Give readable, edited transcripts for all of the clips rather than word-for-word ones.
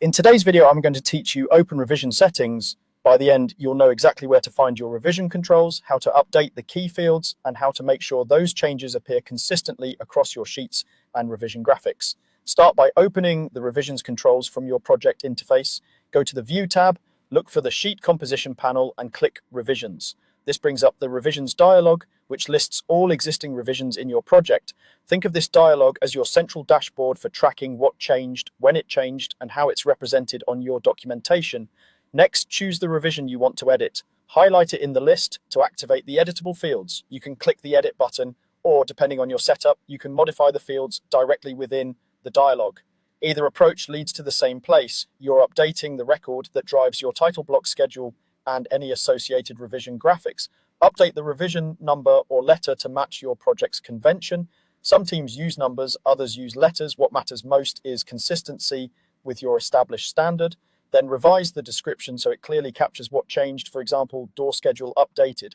In today's video, I'm going to teach you open revision settings. By the end, you'll know exactly where to find your revision controls, how to update the key fields, and how to make sure those changes appear consistently across your sheets and revision graphics. Start by opening the revisions controls from your project interface. Go to the View tab, look for the Sheet Composition panel, and click Revisions. This brings up the Revisions dialog, which lists all existing revisions in your project. Think of this dialog as your central dashboard for tracking what changed, when it changed, and how it's represented on your documentation. Next, choose the revision you want to edit. Highlight it in the list to activate the editable fields. You can click the Edit button, or depending on your setup, you can modify the fields directly within the dialog. Either approach leads to the same place. You're updating the record that drives your title block schedule and any associated revision graphics. Update the revision number or letter to match your project's convention. Some teams use numbers, others use letters. What matters most is consistency with your established standard. Then revise the description so it clearly captures what changed. For example, door schedule updated.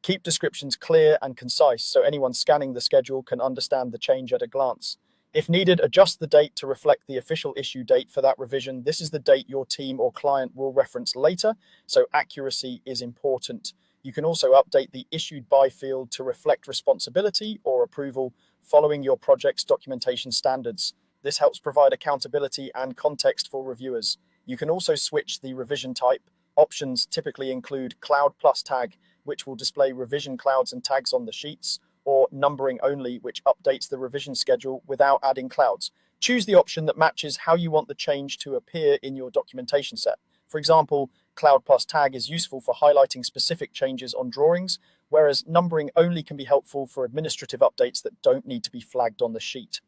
Keep descriptions clear and concise so anyone scanning the schedule can understand the change at a glance. If needed, adjust the date to reflect the official issue date for that revision. This is the date your team or client will reference later, so accuracy is important. You can also update the issued by field to reflect responsibility or approval following your project's documentation standards. This helps provide accountability and context for reviewers. You can also switch the revision type. Options typically include Cloud Plus Tag, which will display revision clouds and tags on the sheets, or numbering only, which updates the revision schedule without adding clouds. Choose the option that matches how you want the change to appear in your documentation set. For example, Cloud Plus Tag is useful for highlighting specific changes on drawings, whereas numbering only can be helpful for administrative updates that don't need to be flagged on the sheet.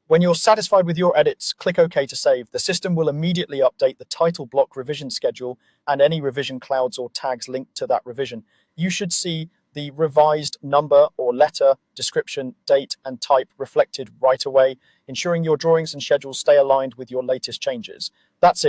When you're satisfied with your edits, click OK to save. The system will immediately update the title block revision schedule and any revision clouds or tags linked to that revision. You should see the revised number or letter, description, date, and type reflected right away, ensuring your drawings and schedules stay aligned with your latest changes. That's it.